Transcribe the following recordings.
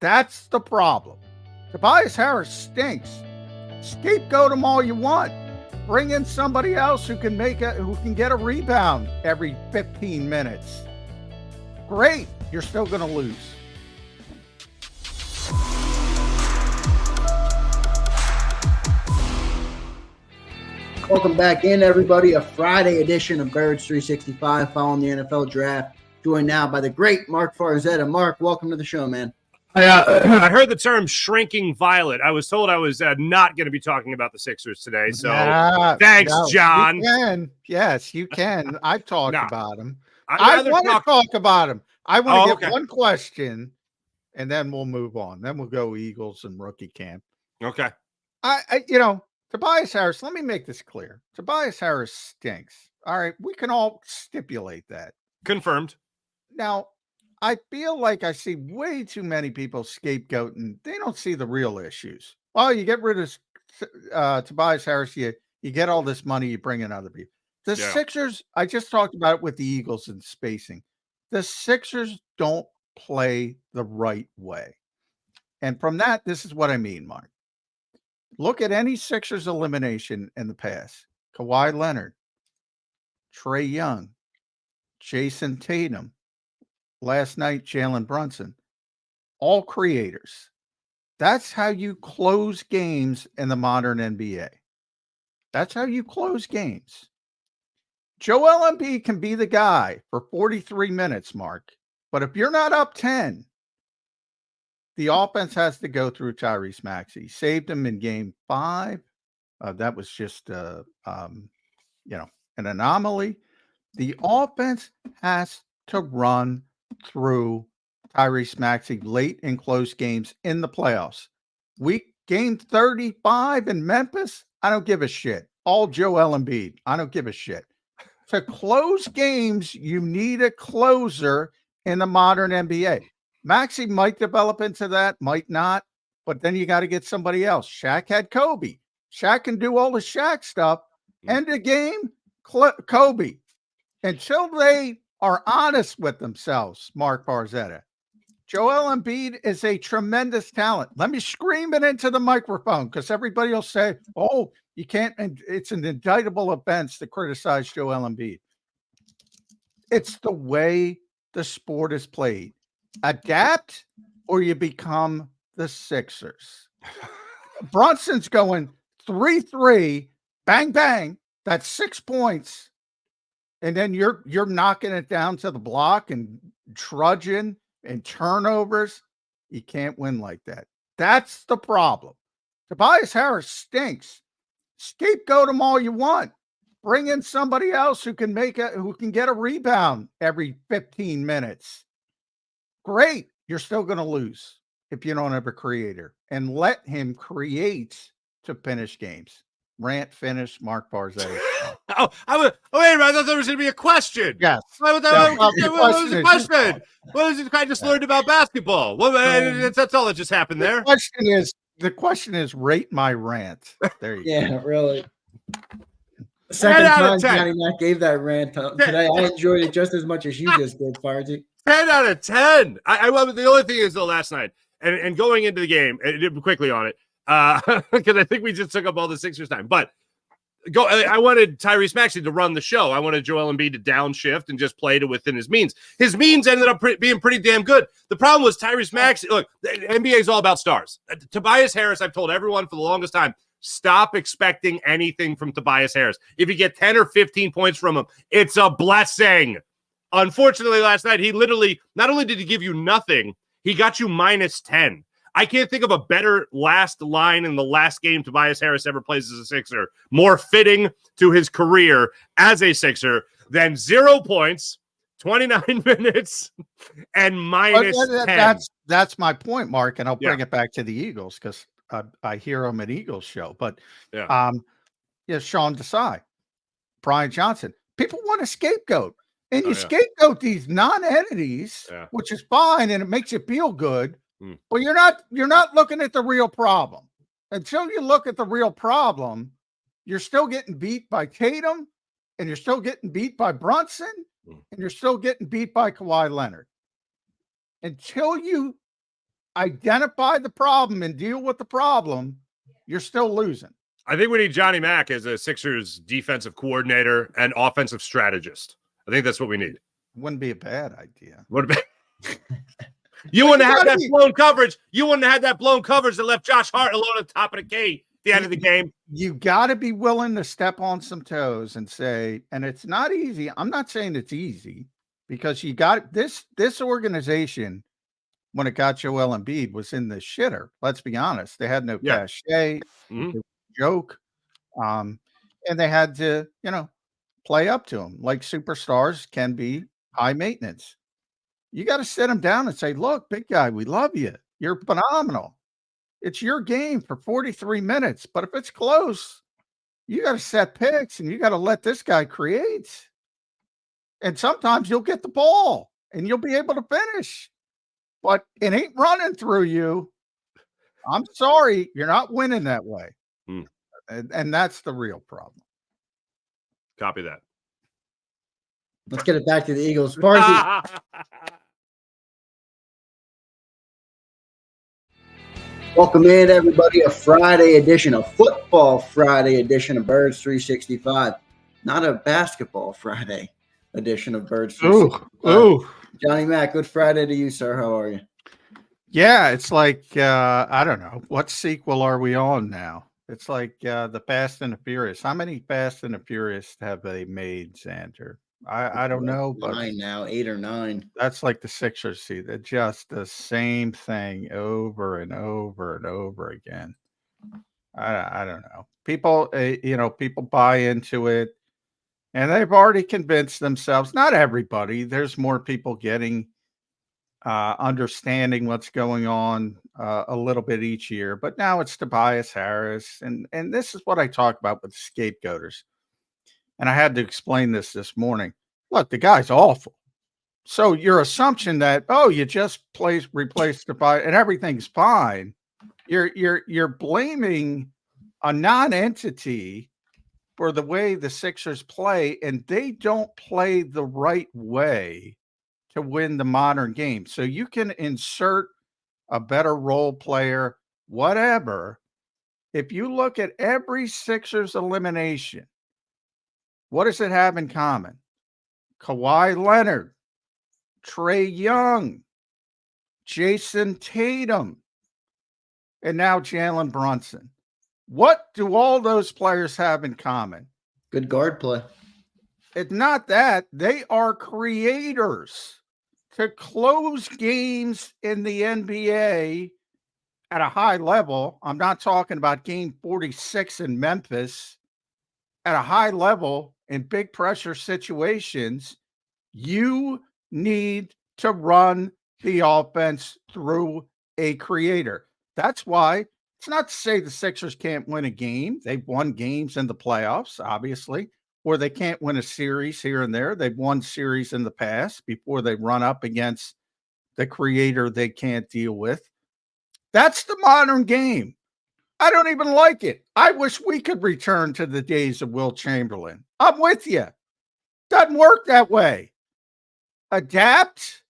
That's the problem. Tobias Harris stinks. Scapegoat him all you want. Bring in somebody else who can get a rebound every 15 minutes. Great. You're still going to lose. Welcome back in, everybody. A Friday edition of Birds 365 following the NFL draft. Joined now by the great Mark Farzetta. Mark, welcome to the show, man. I heard the term shrinking violet. I was told I was not going to be talking about the Sixers today. So thanks, John. You can. Yes, you can. I've talked about them. I want to talk about them. I want to get one question, and then we'll move on. Then we'll go Eagles and rookie camp. Okay. Tobias Harris, let me make this clear. Tobias Harris stinks. All right. We can all stipulate that. Confirmed. Now, I feel like I see way too many people scapegoating. They don't see the real issues. Well, you get rid of Tobias Harris, you get all this money, you bring in other people. The Sixers, I just talked about it with the Eagles and spacing. The Sixers don't play the right way. And from that, this is what I mean, Mark. Look at any Sixers elimination in the past. Kawhi Leonard, Trae Young, Jason Tatum, last night, Jalen Brunson, all creators. That's how you close games in the modern NBA. That's how you close games. Joel Embiid can be the guy for 43 minutes, Mark. But if you're not up 10, the offense has to go through Tyrese Maxey. Saved him in game 5. That was just, an anomaly. The offense has to run through Tyrese Maxey late in close games in the playoffs. Game 35 in Memphis, I don't give a shit. All Joel Embiid. I don't give a shit. To close games, you need a closer in the modern NBA. Maxey might develop into that, might not, but then you got to get somebody else. Shaq had Kobe. Shaq can do all the Shaq stuff. End of game, Kobe. Until they are honest with themselves, Mark Farzetta. Joel Embiid is a tremendous talent. Let me scream it into the microphone because everybody will say, oh, you can't, and it's an indictable offense to criticize Joel Embiid. It's the way the sport is played. Adapt or you become the Sixers. Brunson's going 3-3, bang, bang. That's 6 points. And then you're knocking it down to the block and trudging and turnovers. You can't win like that. That's the problem. Tobias Harris stinks. Scapegoat him all you want. Bring in somebody else who can get a rebound every 15 minutes. Great. You're still going to lose if you don't have a creator. And let him create to finish games. Rant finish, Mark Farzetta. Wait a minute. I thought there was going to be a question. Yes. What was the question? What is it? I just learned about basketball. That's all that just happened there. The question is rate my rant. There you go. Yeah, really. Second time Johnny Mac gave that rant today. I enjoyed it just as much as you just did, Farzi. 10 out of 10. I love it. The only thing is, though, last night, and going into the game, quickly on it, because I think we just took up all the Sixers time. But I wanted Tyrese Maxey to run the show. I wanted Joel Embiid to downshift and just play to within his means. His means ended up being pretty damn good. The problem was Tyrese Maxey. Look, the NBA is all about stars. Tobias Harris, I've told everyone for the longest time, stop expecting anything from Tobias Harris. If you get 10 or 15 points from him, it's a blessing. Unfortunately, last night, he literally, not only did he give you nothing, he got you minus 10. I can't think of a better last line in the last game Tobias Harris ever plays as a Sixer, more fitting to his career as a Sixer than 0 points, 29 minutes, and minus 10. That's my point, Mark, and I'll bring it back to the Eagles because I hear him at Eagles show. But Sean Desai, Brian Johnson, people want a scapegoat. And you scapegoat these non-entities, which is fine, and it makes you feel good. But you're not looking at the real problem. Until you look at the real problem, you're still getting beat by Tatum, and you're still getting beat by Brunson, and you're still getting beat by Kawhi Leonard. identify the problem and deal with the problem, you're still losing. I think we need Johnny Mack as a Sixers defensive coordinator and offensive strategist. I think that's what we need. Wouldn't be a bad idea. You wouldn't have had that blown coverage. You wouldn't have had that blown coverage that left Josh Hart alone at the top of the key at the end of the game. You got to be willing to step on some toes and say, and it's not easy. I'm not saying it's easy, because you got this organization, when it got Joel Embiid, was in the shitter. Let's be honest. They had no cachet. Mhm. It was a joke. And they had to, play up to him like superstars can be high maintenance. You got to sit him down and say, look, big guy, we love you. You're phenomenal. It's your game for 43 minutes. But if it's close, you got to set picks and you got to let this guy create. And sometimes you'll get the ball and you'll be able to finish. But it ain't running through you. I'm sorry, you're not winning that way. And that's the real problem. Copy that. Let's get it back to the Eagles. Party. Welcome in, everybody. A Friday edition, a football Friday edition of Birds 365. Not a basketball Friday edition of Birds 365. Johnny Mack, good Friday to you, sir. How are you? Yeah, it's like, I don't know. What sequel are we on now? It's like the Fast and the Furious. How many Fast and the Furious have they made, Xander? I don't know. But 9 now, 8 or 9. That's like the Sixers see. They're just the same thing over and over and over again. I don't know. People, people buy into it, and they've already convinced themselves. Not everybody. There's more people getting understanding what's going on a little bit each year. But now it's Tobias Harris, and this is what I talk about with scapegoaters. And I had to explain this morning. Look, the guy's awful. So your assumption that, you just replace Tobias and everything's fine, you're blaming a non-entity for the way the Sixers play, and they don't play the right way to win the modern game. So you can insert a better role player, whatever. If you look at every Sixers elimination, what does it have in common? Kawhi Leonard, Trae Young, Jason Tatum, and now Jalen Brunson. What do all those players have in common? Good guard play. It's not that. They are creators. To close games in the NBA at a high level, I'm not talking about game 46 in Memphis, at a high level in big pressure situations, you need to run the offense through a creator. That's why it's not to say the Sixers can't win a game. They've won games in the playoffs, obviously, or they can't win a series here and there. They've won series in the past before they run up against the creator they can't deal with. That's the modern game. I don't even like it. I wish we could return to the days of Will Chamberlain. I'm with you. Doesn't work that way. Adapt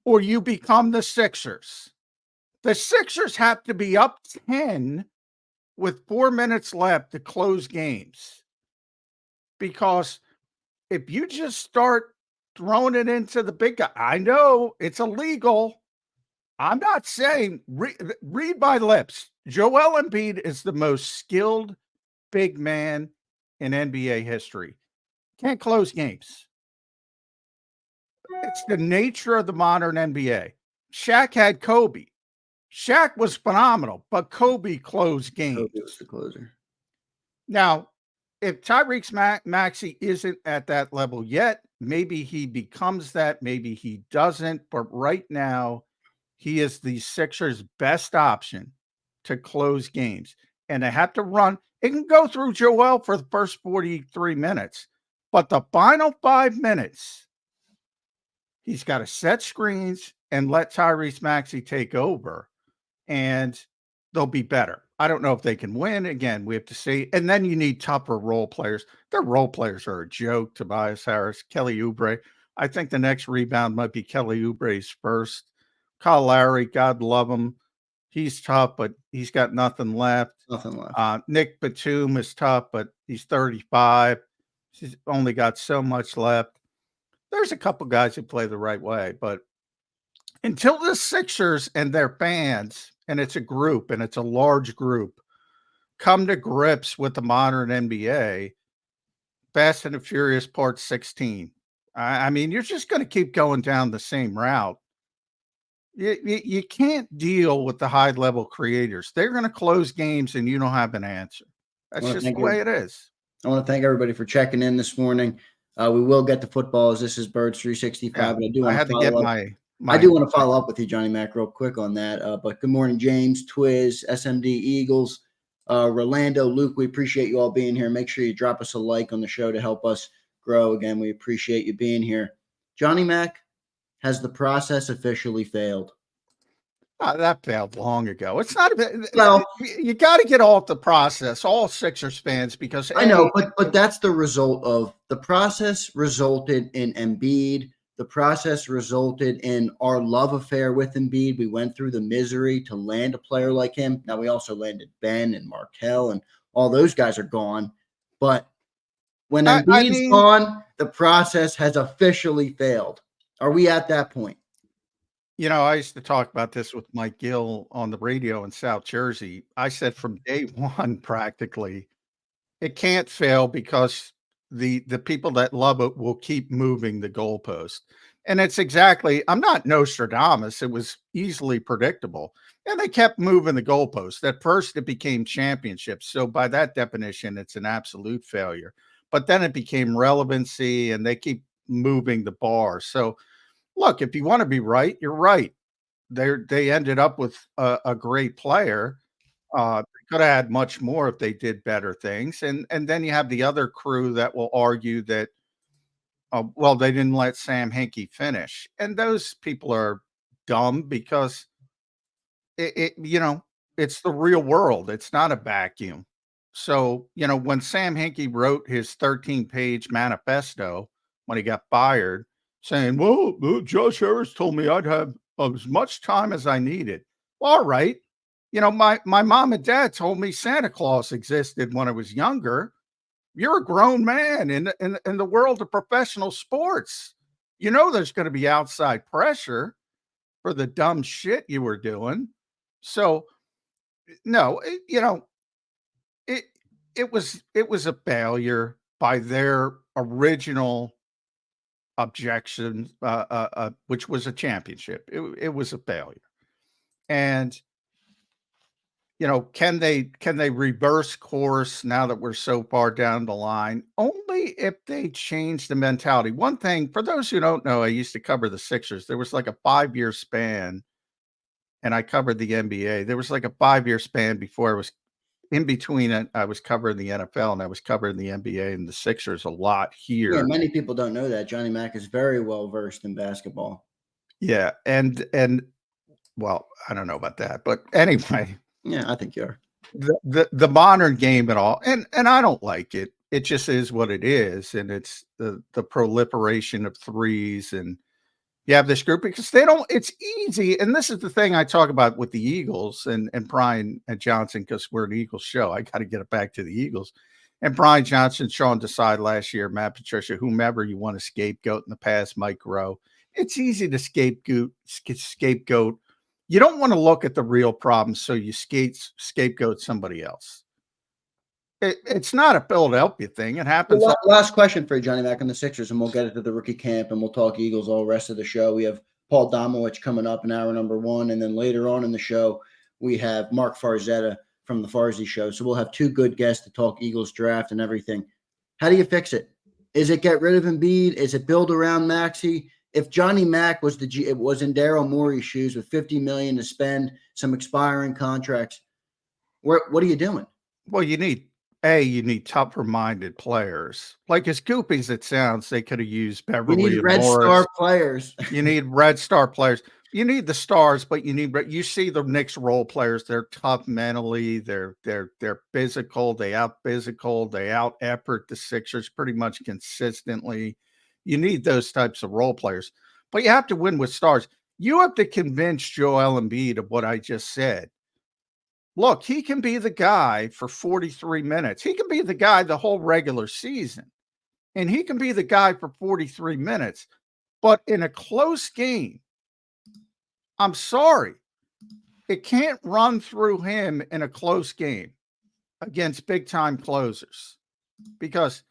or you become the Sixers. The Sixers have to be up 10 with 4 minutes left to close games. Because if you just start throwing it into the big guy, I know it's illegal. I'm not saying, read my lips. Joel Embiid is the most skilled big man in NBA history. Can't close games. It's the nature of the modern NBA. Shaq had Kobe. Shaq was phenomenal, but Kobe closed games. Kobe was the closer. Now, if Tyrese Maxey isn't at that level yet, maybe he becomes that, maybe he doesn't. But right now, he is the Sixers' best option to close games. And they have to run. It can go through Joel for the first 43 minutes. But the final 5 minutes, he's got to set screens and let Tyrese Maxey take over. And they'll be better. I don't know if they can win. Again, we have to see. And then you need tougher role players. Their role players are a joke. Tobias Harris, Kelly Oubre. I think the next rebound might be Kelly Oubre's first. Kyle Lowry, God love him. He's tough, but he's got nothing left. Nothing left. Nick Batum is tough, but he's 35. He's only got so much left. There's a couple guys who play the right way, but until the Sixers and their fans, and it's a group and it's a large group, come to grips with the modern NBA, Fast and the Furious Part 16. I mean, you're just going to keep going down the same route. You can't deal with the high-level creators. They're going to close games and you don't have an answer. That's just the way it is. I want to thank everybody for checking in this morning. We will get to football as this is Birds 365. Yeah, But I do want to follow up. I do want to follow up with you, Johnny Mac, real quick on that. But good morning, James, Twiz, SMD Eagles, Rolando, Luke. We appreciate you all being here. Make sure you drop us a like on the show to help us grow. Again, we appreciate you being here. Johnny Mac, has the process officially failed? That failed long ago. It's not well. You got to get off the process, all Sixers fans, because I know, but that's the result of the process. Resulted in Embiid. The process resulted in our love affair with Embiid. We went through the misery to land a player like him. Now we also landed Ben and Markelle, and all those guys are gone. But when Embiid's gone, the process has officially failed. Are we at that point? You know, I used to talk about this with Mike Gill on the radio in South Jersey. I said from day one, practically, it can't fail because the people that love it will keep moving the goalpost. And it's exactly, I'm not Nostradamus. It was easily predictable. And they kept moving the goalpost. At first, it became championships. So by that definition, it's an absolute failure. But then it became relevancy, and they keep moving the bar. So look, if you want to be right, you're right. They ended up with a great player. They could have had much more if they did better things. And then you have the other crew that will argue that, well, they didn't let Sam Hinkie finish. And those people are dumb because it's the real world. It's not a vacuum. So, when Sam Hinkie wrote his 13-page manifesto when he got fired, saying, well, Josh Harris told me I'd have as much time as I needed. Well, all right. My mom and dad told me Santa Claus existed when I was younger. You're a grown man in the world of professional sports. There's going to be outside pressure for the dumb shit you were doing. So, no, it was a failure by their original objection, which was a championship. It was a failure. And can they reverse course now that we're so far down the line? Only if they change the mentality. One thing, for those who don't know, I used to cover the Sixers. There was like a 5-year span, and I covered the NBA. There was like a 5-year span before I was in between it. I was covering the NFL and I was covering the NBA and the Sixers a lot here. Yeah, many people don't know that. Johnny Mac is very well versed in basketball. Yeah, and well, I don't know about that, but anyway. Yeah, I think you are. The modern game and all, and I don't like it. It just is what it is, and it's the proliferation of threes, and you have this group because it's easy. And this is the thing I talk about with the Eagles and Brian and Johnson, because we're an Eagles show. I got to get it back to the Eagles. And Brian Johnson, Sean Desai last year, Matt Patricia, whomever you want to scapegoat in the past, Mike Rowe. It's easy to scapegoat. You don't want to look at the real problem, so you scapegoat somebody else. It's not a Philadelphia thing. It happens. Well, last question for you, Johnny Mac, on the Sixers, and we'll get into the rookie camp, and we'll talk Eagles all the rest of the show. We have Paul Domowitch coming up in hour number 1, and then later on in the show, we have Mark Farzetta from the Farzy Show. So we'll have 2 good guests to talk Eagles draft and everything. How do you fix it? Is it get rid of Embiid? Is it build around Maxey? If Johnny Mac was it was in Daryl Morey's shoes with $50 million to spend, some expiring contracts, what are you doing? Well, you need tougher-minded players. Like as goofy as it sounds, they could have used Beverly. You need red star players. You need red star players. You need the stars, but you see the Knicks role players. They're tough mentally. They're physical. They out effort the Sixers pretty much consistently. You need those types of role players, but you have to win with stars. You have to convince Joel Embiid of what I just said. Look, he can be the guy for 43 minutes. He can be the guy the whole regular season. And he can be the guy for 43 minutes. But in a close game, I'm sorry, it can't run through him in a close game against big-time closers because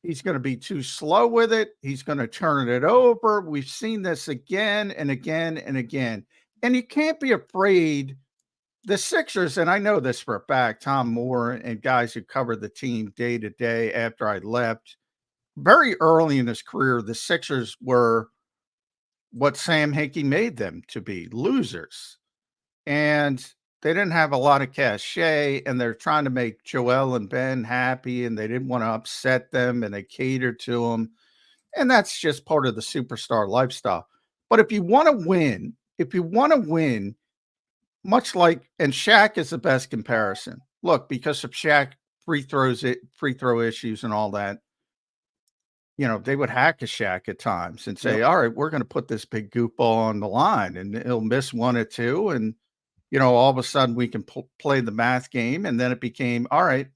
he's going to be too slow with it. He's going to turn it over. We've seen this again and again and again. And you can't be afraid. The Sixers, and I know this for a fact, Tom Moore and guys who cover the team day to day after I left, very early in his career, the Sixers were what Sam Hinkie made them to be, losers. And they didn't have a lot of cachet, and they're trying to make Joel and Ben happy, and they didn't want to upset them, and they catered to them. And that's just part of the superstar lifestyle. But if you want to win, much like, and Shaq is the best comparison. Look, because of Shaq free throw issues and all that, they would hack a Shaq at times and say, all right, we're going to put this big goofball on the line, and he'll miss one or two. And, all of a sudden we can play the math game. And then it became, all right,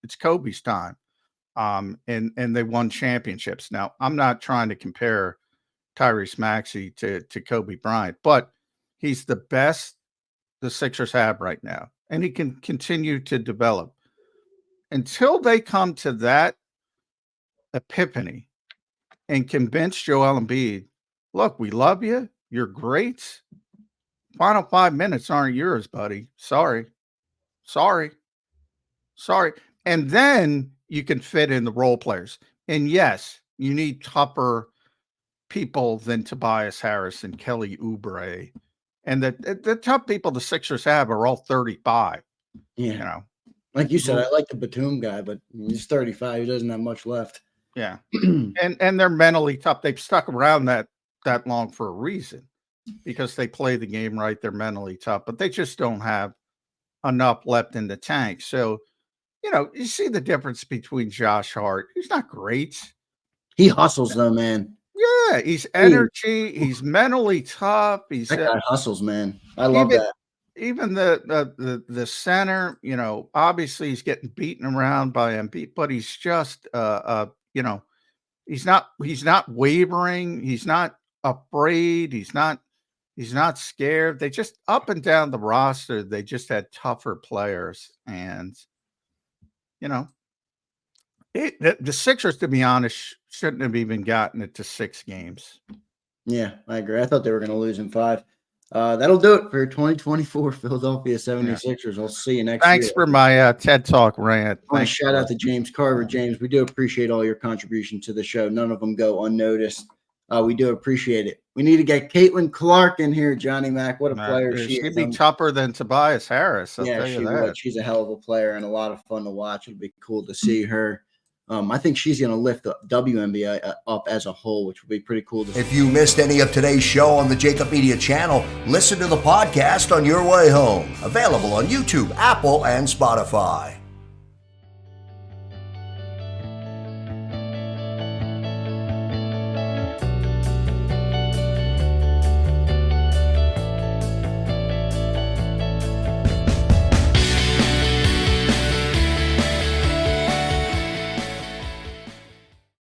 it's Kobe's time. And they won championships. Now, I'm not trying to compare Tyrese Maxey to Kobe Bryant, but he's the best the Sixers have right now. And he can continue to develop until they come to that epiphany and convince Joel Embiid, look, we love you. You're great. Final 5 minutes aren't yours, buddy. Sorry. And then you can fit in the role players. And yes, you need tougher people than Tobias Harris and Kelly Oubre. And the tough people the Sixers have are all 35. Yeah. Like you said, I like the Batum guy, but he's 35. He doesn't have much left. Yeah. and they're mentally tough. They've stuck around that long for a reason because they play the game right. They're mentally tough, but they just don't have enough left in the tank. So, you see the difference between Josh Hart. He's not great. He hustles though, man. Yeah, he's energy. He's mentally tough. That guy hustles, man. I love that. Even the center, obviously he's getting beaten around by Embiid, but he's just, he's not wavering. He's not afraid. He's not scared. They just up and down the roster, they just had tougher players, and the Sixers, to be honest, shouldn't have even gotten it to 6 games. Yeah, I agree. I thought they were going to lose in 5. That'll do it for 2024 Philadelphia 76ers. Yeah. I'll see you next year. Thanks for my TED Talk rant. Shout out to James Carver. James, we do appreciate all your contribution to the show. None of them go unnoticed. We do appreciate it. We need to get Caitlin Clark in here, Johnny Mac. What a player she is. She'd be tougher than Tobias Harris. Yeah, she would. She's a hell of a player and a lot of fun to watch. It'll be cool to see her. I think she's going to lift the WNBA up as a whole, which would be pretty cool to see. If you missed any of today's show on the JAKIB Media channel, listen to the podcast on your way home. Available on YouTube, Apple, and Spotify.